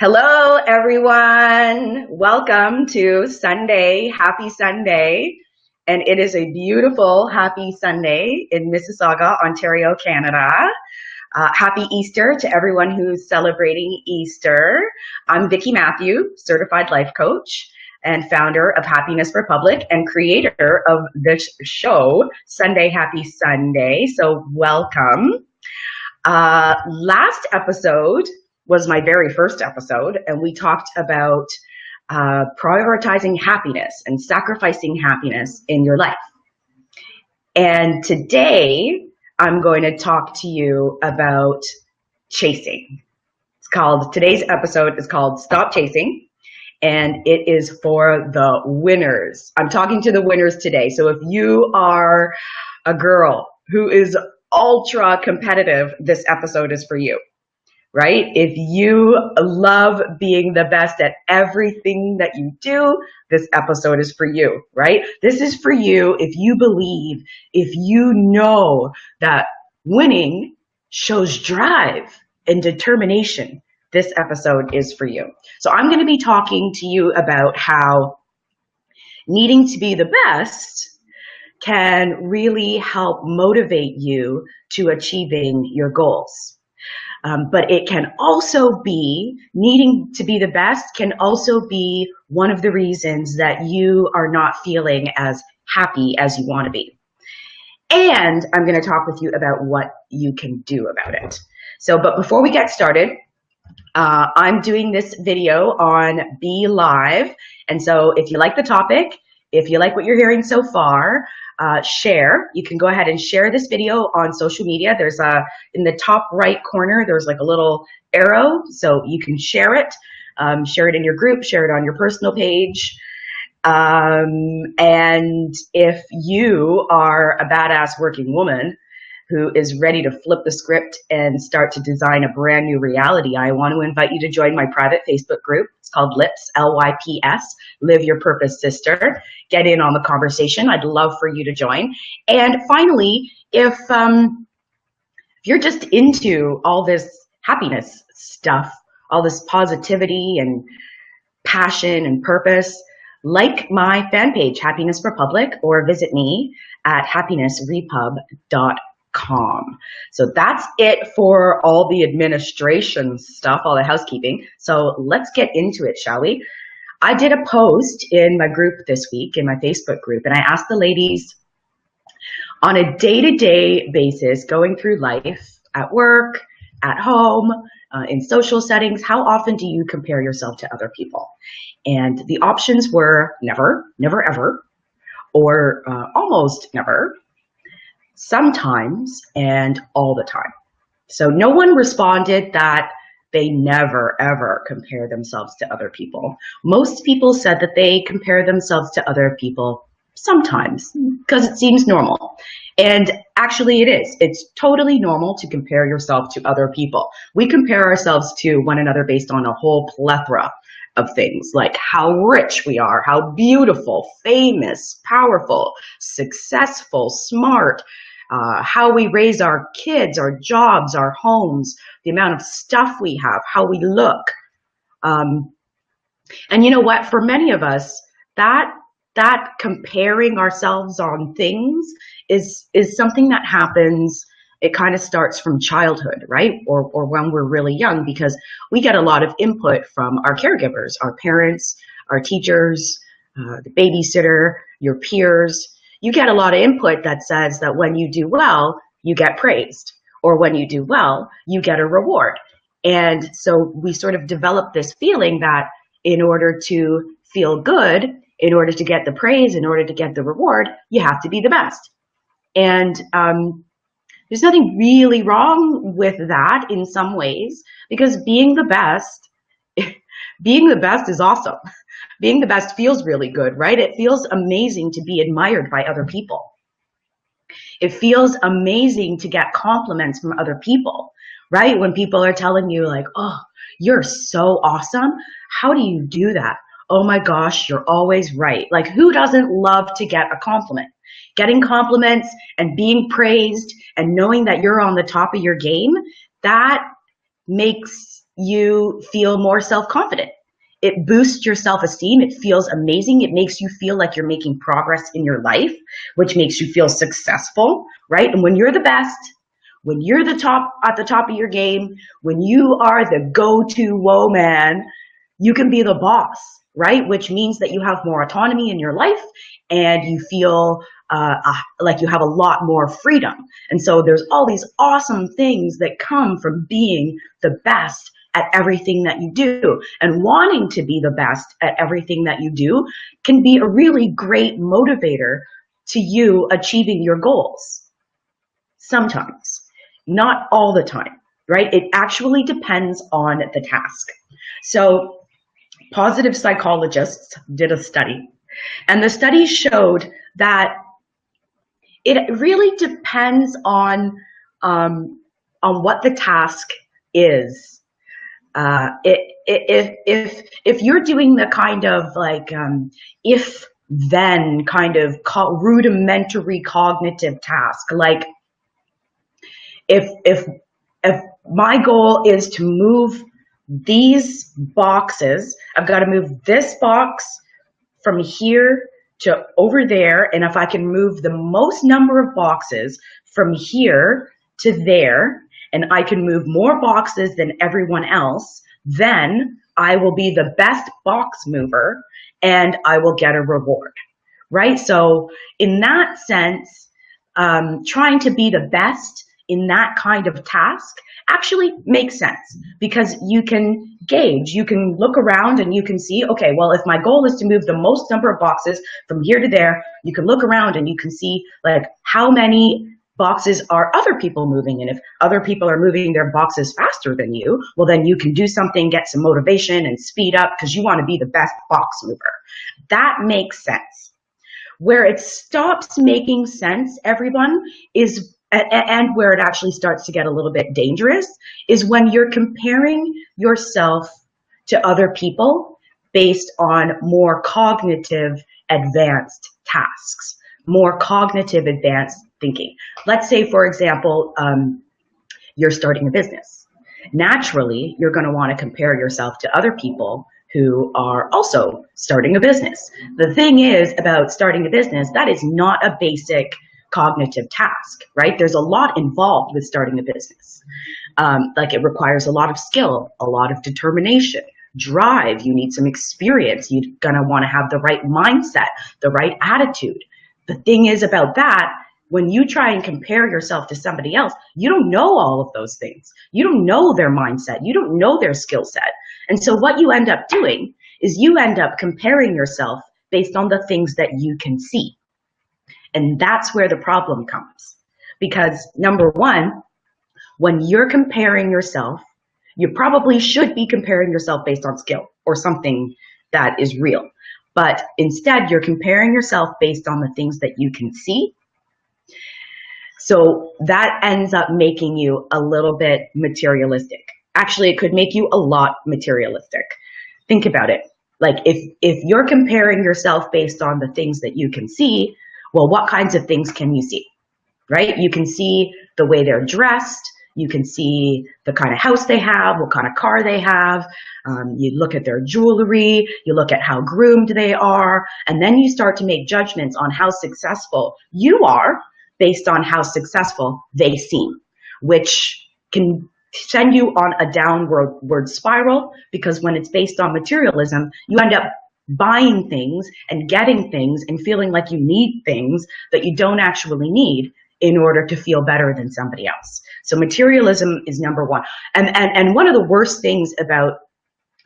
Hello, everyone. Welcome to Sunday. Happy Sunday. And it is a beautiful, happy Sunday in Mississauga, Ontario, Canada. Happy Easter to everyone who's celebrating Easter. I'm Vicki Matthew, certified life coach and founder of Happiness Republic and creator of this show, Sunday Happy Sunday. So welcome. Last episode was my very first episode, and we talked about prioritizing happiness and sacrificing happiness in your life. And today, I'm going to talk to you about chasing. Today's episode is called Stop Chasing, and it is for the winners. I'm talking to the winners today. So if you are a girl who is ultra competitive, this episode is for you. Right? If you love being the best at everything that you do, this episode is for you, right? This is for you if you believe, if you know that winning shows drive and determination, this episode is for you. So I'm going to be talking to you about how needing to be the best can really help motivate you to achieving your goals. But it can also be, needing to be the best can also be one of the reasons that you are not feeling as happy as you want to be. And I'm going to talk with you about what you can do about it. But before we get started, I'm doing this video on Be Live. And so if you like the topic, if you like what you're hearing so far, share. You can go ahead and share this video on social media. There's in the top right corner, there's like a little arrow, so you can share it. Share it in your group, share it on your personal page. And if you are a badass working woman who is ready to flip the script and start to design a brand new reality, I want to invite you to join my private Facebook group. It's called LYPS, L-Y-P-S, Live Your Purpose Sister. Get in on the conversation. I'd love for you to join. And finally, if you're just into all this happiness stuff, all this positivity and passion and purpose, like my fan page, Happiness Republic, or visit me at happinessrepub.com. So that's it for all the administration stuff, all the housekeeping. So let's get into it, shall we? I did a post in my group this week, in my Facebook group, and I asked the ladies on a day-to-day basis, going through life, at work, at home, in social settings, how often do you compare yourself to other people? And the options were never, never ever, or almost never, sometimes, and all the time. So no one responded that they never, ever compare themselves to other people. Most people said that they compare themselves to other people sometimes because it seems normal. And actually it is. It's totally normal to compare yourself to other people. We compare ourselves to one another based on a whole plethora of things, like how rich we are, how beautiful, famous, powerful, successful, smart, how we raise our kids, our jobs, our homes, the amount of stuff we have, how we look. And you know what? For many of us, that comparing ourselves on things is something that happens. It kind of starts from childhood, right? Or when we're really young, because we get a lot of input from our caregivers, our parents, our teachers, the babysitter, your peers. You get a lot of input that says that when you do well, you get praised, or when you do well, you get a reward. And so we sort of develop this feeling that in order to feel good, in order to get the praise, in order to get the reward, you have to be the best. And there's nothing really wrong with that in some ways, because being the best is awesome. Being the best feels really good, right? It feels amazing to be admired by other people. It feels amazing to get compliments from other people, right? When people are telling you like, oh, you're so awesome. How do you do that? Oh my gosh, you're always right. Like, who doesn't love to get a compliment? Getting compliments and being praised and knowing that you're on the top of your game, that makes you feel more self-confident. It boosts your self-esteem. It feels amazing. It makes you feel like you're making progress in your life, which makes you feel successful, right? And when you're the best, when you're the top at the top of your game, when you are the go-to whoa man, you can be the boss, right? Which means that you have more autonomy in your life and you feel like you have a lot more freedom. And so there's all these awesome things that come from being the best at everything that you do. And wanting to be the best at everything that you do can be a really great motivator to you achieving your goals. Sometimes, not all the time, right? It actually depends on the task. So positive psychologists did a study, and the study showed that it really depends on what the task is. If you're doing the kind of like if then kind of rudimentary cognitive task, like if my goal is to move these boxes, I've got to move this box from here to over there, and if I can move the most number of boxes from here to there, and I can move more boxes than everyone else, then I will be the best box mover and I will get a reward, right? So in that sense, trying to be the best in that kind of task actually makes sense, because you can gauge, you can look around and you can see, okay, well, if my goal is to move the most number of boxes from here to there, you can look around and you can see like how many boxes are other people moving. And if other people are moving their boxes faster than you, well, then you can do something, get some motivation and speed up because you want to be the best box mover. That makes sense. Where it stops making sense, everyone, is and where it actually starts to get a little bit dangerous is when you're comparing yourself to other people based on more cognitive advanced tasks, more cognitive advanced thinking. Let's say, for example, you're starting a business. Naturally, you're going to want to compare yourself to other people who are also starting a business. The thing is about starting a business, that is not a basic cognitive task, right? There's a lot involved with starting a business. Like it requires a lot of skill, a lot of determination, drive. You need some experience. You're gonna want to have the right mindset, the right attitude. The thing is about that, when you try and compare yourself to somebody else, you don't know all of those things. You don't know their mindset. You don't know their skill set. And so what you end up doing is you end up comparing yourself based on the things that you can see. And that's where the problem comes. Because number one, when you're comparing yourself, you probably should be comparing yourself based on skill or something that is real. But instead, you're comparing yourself based on the things that you can see. So that ends up making you a little bit materialistic. Actually, it could make you a lot materialistic. Think about it. Like if you're comparing yourself based on the things that you can see, well, what kinds of things can you see, right? You can see the way they're dressed. You can see the kind of house they have, what kind of car they have. You look at their jewelry. You look at how groomed they are. And then you start to make judgments on how successful you are based on how successful they seem, which can send you on a downward spiral, because when it's based on materialism, you end up buying things and getting things and feeling like you need things that you don't actually need in order to feel better than somebody else. So materialism is number one. And one of the worst things about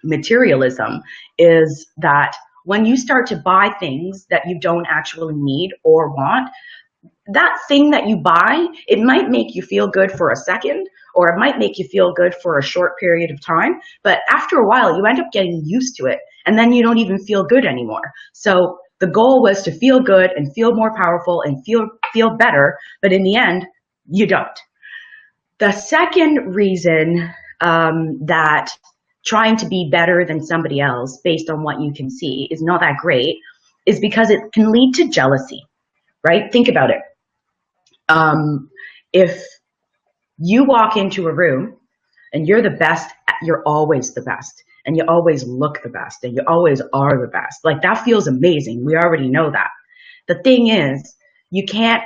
materialism is that when you start to buy things that you don't actually need or want, that thing that you buy, it might make you feel good for a second, or it might make you feel good for a short period of time, but after a while you end up getting used to it, and then you don't even feel good anymore. So the goal was to feel good and feel more powerful and feel better, but in the end, you don't. The second reason that trying to be better than somebody else based on what you can see is not that great is because it can lead to jealousy, right? Think about it. If you walk into a room and you're the best, you're always the best and you always look the best and you always are the best. Like that feels amazing. We already know that. The thing is, you can't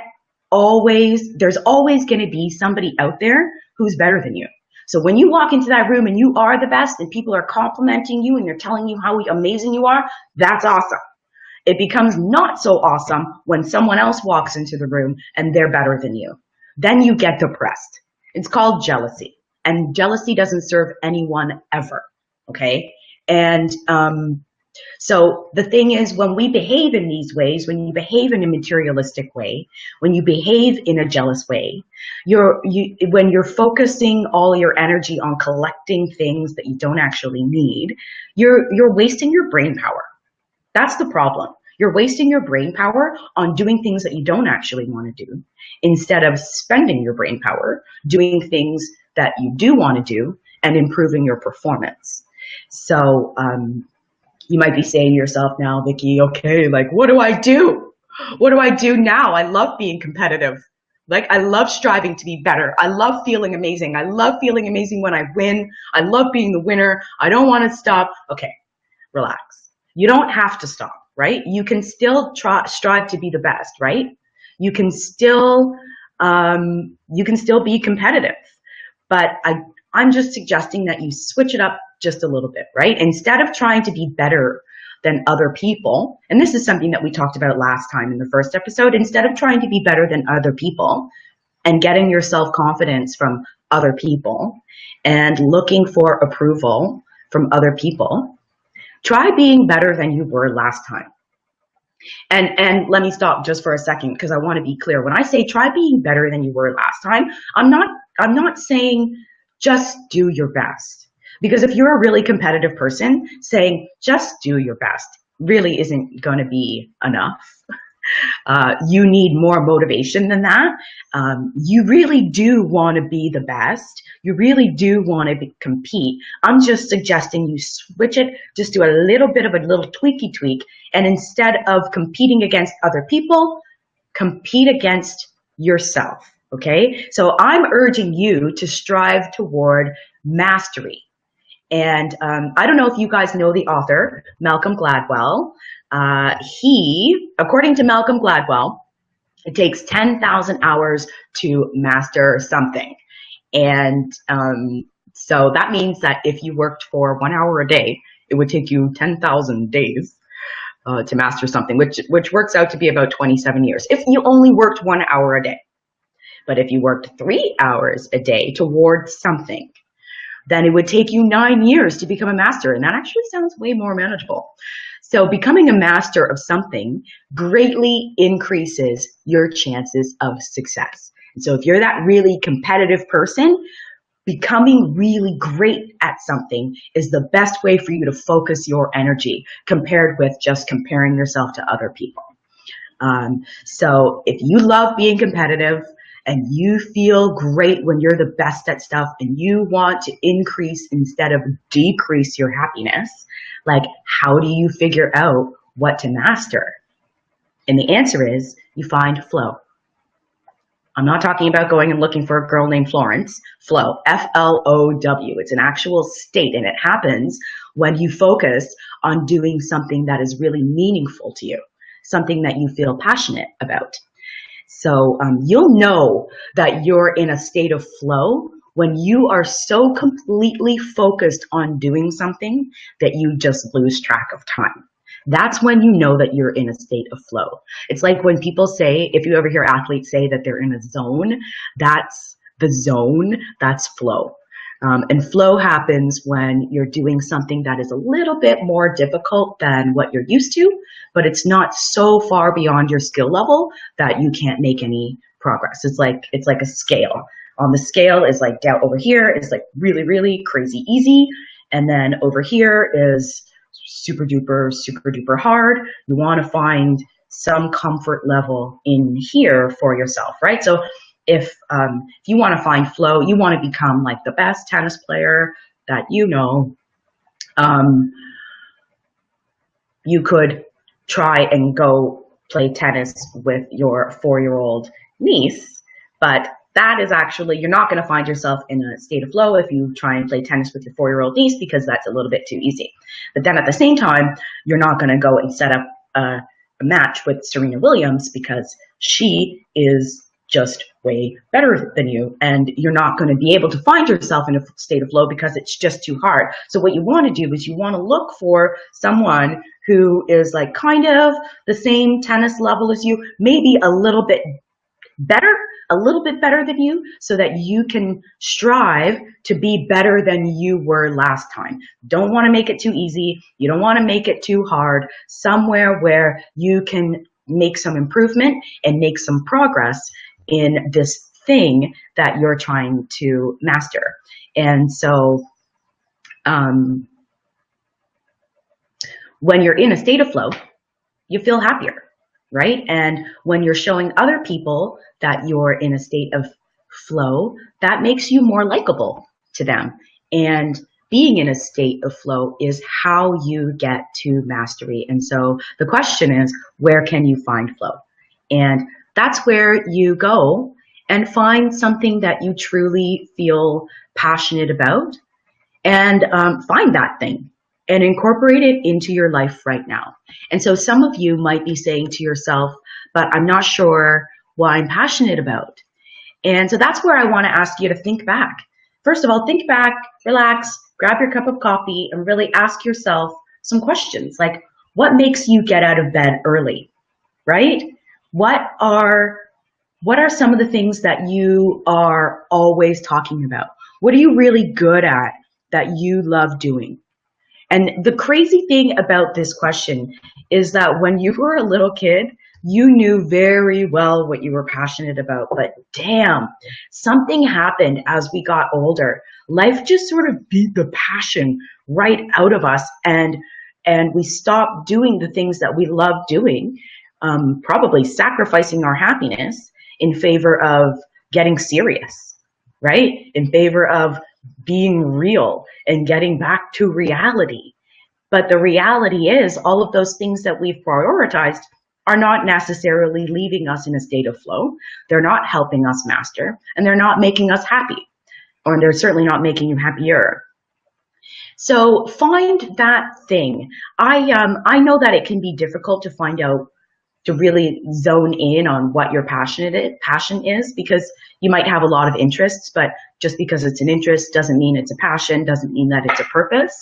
always, there's always going to be somebody out there who's better than you. So when you walk into that room and you are the best and people are complimenting you and you're telling you how amazing you are, that's awesome. It becomes not so awesome when someone else walks into the room and they're better than you. Then you get depressed. It's called jealousy. And jealousy doesn't serve anyone ever. Okay? And so the thing is, when we behave in these ways, when you behave in a materialistic way, when you behave in a jealous way, when you're focusing all your energy on collecting things that you don't actually need, you're wasting your brain power. That's the problem. You're wasting your brain power on doing things that you don't actually want to do, instead of spending your brain power doing things that you do want to do and improving your performance. So you might be saying to yourself now, Vicki, okay, like what do I do? What do I do now? I love being competitive. Like I love striving to be better. I love feeling amazing. I love feeling amazing when I win. I love being the winner. I don't want to stop. Okay, relax. You don't have to stop, right? You can still strive to be the best, right? You can still be competitive, but I'm just suggesting that you switch it up just a little bit, right? Instead of trying to be better than other people, and this is something that we talked about last time in the first episode, instead of trying to be better than other people and getting your self-confidence from other people and looking for approval from other people, try being better than you were last time. And let me stop just for a second, because I want to be clear. When I say try being better than you were last time, I'm not saying just do your best. Because if you're a really competitive person, saying just do your best really isn't going to be enough. You need more motivation than that. You really do want to be the best. You really do want to compete. I'm just suggesting you switch it, just do a little bit of a little tweaky tweak. And instead of competing against other people, compete against yourself. Okay? So I'm urging you to strive toward mastery. And I don't know if you guys know the author, Malcolm Gladwell. He, according to Malcolm Gladwell, it takes 10,000 hours to master something. And so that means that if you worked for 1 hour a day, it would take you 10,000 days to master something, which works out to be about 27 years, if you only worked 1 hour a day. But if you worked 3 hours a day towards something, then it would take you 9 years to become a master. And that actually sounds way more manageable. So becoming a master of something greatly increases your chances of success. And so if you're that really competitive person, becoming really great at something is the best way for you to focus your energy compared with just comparing yourself to other people. So if you love being competitive, and you feel great when you're the best at stuff, and you want to increase instead of decrease your happiness, like how do you figure out what to master? And the answer is you find flow. I'm not talking about going and looking for a girl named Florence. Flow, F-L-O-W. It's an actual state, and it happens when you focus on doing something that is really meaningful to you, something that you feel passionate about. So you'll know that you're in a state of flow when you are so completely focused on doing something that you just lose track of time. That's when you know that you're in a state of flow. It's like when people say, if you ever hear athletes say that they're in a zone, that's the zone, that's flow. And flow happens when you're doing something that is a little bit more difficult than what you're used to, but it's not so far beyond your skill level that you can't make any progress. It's like a scale. On the scale is like down over here is like really, really crazy easy. And then over here is super duper hard. You want to find some comfort level in here for yourself, right? So if you want to find flow, you want to become like the best tennis player that you know, you could try and go play tennis with your 4-year-old niece, but that is actually, you're not going to find yourself in a state of flow if you try and play tennis with your 4-year-old niece, because that's a little bit too easy. But then at the same time, you're not going to go and set up a match with Serena Williams, because she is just way better than you, and you're not going to be able to find yourself in a state of flow because it's just too hard. So what you want to do is you want to look for someone who is like kind of the same tennis level as you, maybe a little bit better than you, so that you can strive to be better than you were last time. Don't want to make it too easy. You don't want to make it too hard. Somewhere where you can make some improvement and make some progress in this thing that you're trying to master. And so when you're in a state of flow, you feel happier, right? And when you're showing other people that you're in a state of flow, that makes you more likable to them. And being in a state of flow is how you get to mastery. And so the question is, where can you find flow? And that's where you go and find something that you truly feel passionate about, and find that thing and incorporate it into your life right now. And so some of you might be saying to yourself, but I'm not sure what I'm passionate about. And so that's where I want to ask you to think back. First of all, think back, relax, grab your cup of coffee, and really ask yourself some questions like, what makes you get out of bed early, right? What are some of the things that you are always talking about? What are you really good at that you love doing? And the crazy thing about this question is that when you were a little kid, you knew very well what you were passionate about, but damn, something happened as we got older. Life just sort of beat the passion right out of us, and we stopped doing the things that we love doing, probably sacrificing our happiness in favor of getting serious, right? In favor of being real and getting back to reality. But the reality is, all of those things that we've prioritized are not necessarily leaving us in a state of flow. They're not helping us master, and they're not making us happy, or they're certainly not making you happier. So find that thing. I know that it can be difficult to find out, to really zone in on what your passion is, because you might have a lot of interests, but just because it's an interest doesn't mean it's a passion, doesn't mean that it's a purpose.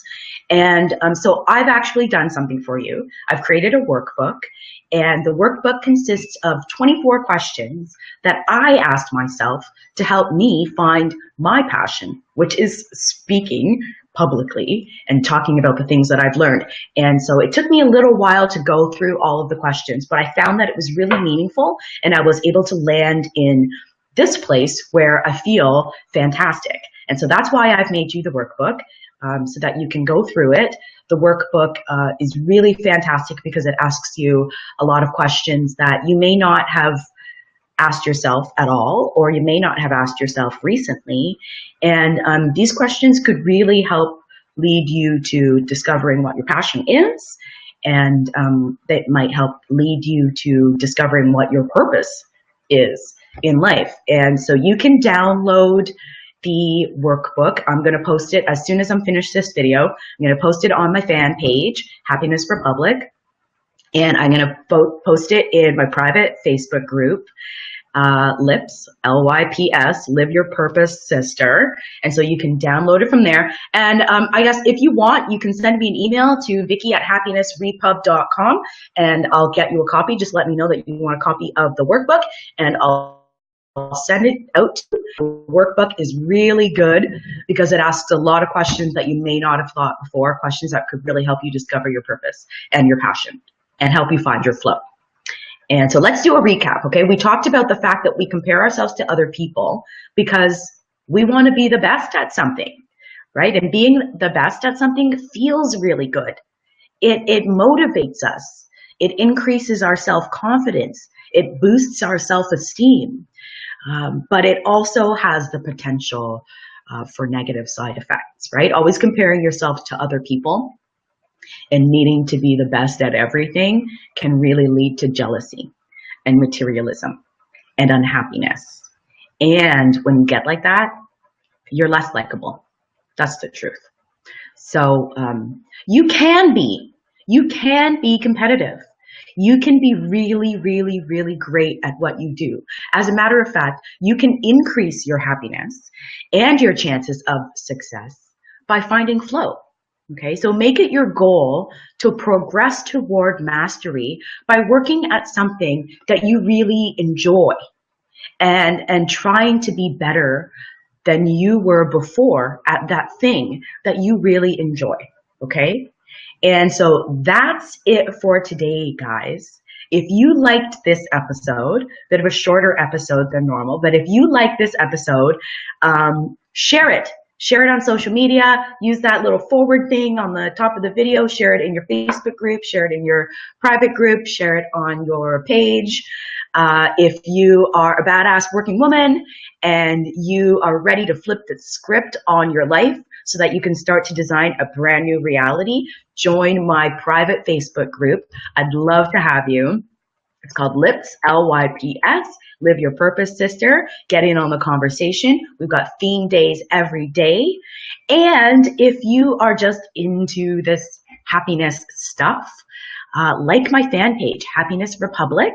And so I've actually done something for you. I've created a workbook, and the workbook consists of 24 questions that I asked myself to help me find my passion, which is speaking publicly and talking about the things that I've learned. And so it took me a little while to go through all of the questions, but I found that it was really meaningful, and I was able to land in this place where I feel fantastic. And so that's why I've made you the workbook, so that you can go through it. The workbook is really fantastic because it asks you a lot of questions that you may not have asked yourself at all, or you may not have asked yourself recently. And these questions could really help lead you to discovering what your passion is, and that might help lead you to discovering what your purpose is in life. And so you can download the workbook. I'm going to post it as soon as I'm finished this video. I'm going to post it on my fan page, Happiness Republic, and I'm going to post it in my private Facebook group, LYPS, L-Y-P-S, Live Your Purpose Sister. And so you can download it from there. And I guess if you want, you can send me an email to Vicky@happinessrepub.com, and I'll get you a copy. Just let me know that you want a copy of the workbook, and I'll send it out. The workbook is really good because it asks a lot of questions that you may not have thought before, questions that could really help you discover your purpose and your passion and help you find your flow. And so let's do a recap, okay? We talked about the fact that we compare ourselves to other people because we want to be the best at something, right? And being the best at something feels really good. It motivates us. It increases our self-confidence. It boosts our self-esteem. But it also has the potential for negative side effects, right? Always comparing yourself to other people and needing to be the best at everything can really lead to jealousy and materialism and unhappiness. And when you get like that, you're less likable. That's the truth. So you can be competitive. You can be really, really, really great at what you do. As a matter of fact, you can increase your happiness and your chances of success by finding flow. Okay, so make it your goal to progress toward mastery by working at something that you really enjoy and trying to be better than you were before at that thing that you really enjoy. Okay. And so that's it for today, guys. If you liked this episode, bit of a shorter episode than normal, but if you like this episode, share it. Share it on social media. Use that little forward thing on the top of the video. Share it in your Facebook group. Share it in your private group. Share it on your page. If you are a badass working woman and you are ready to flip the script on your life so that you can start to design a brand new reality, join my private Facebook group. I'd love to have you. It's called LYPS, L-Y-P-S, Live Your Purpose, Sister. Get in on the conversation. We've got theme days every day. And if you are just into this happiness stuff, like my fan page, Happiness Republic,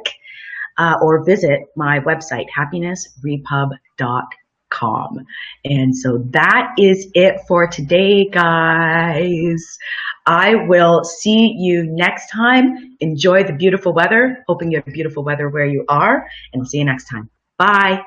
or visit my website, happinessrepub.com. And so that is it for today, guys. I will see you next time. Enjoy the beautiful weather. Hoping you have beautiful weather where you are. And I'll see you next time. Bye.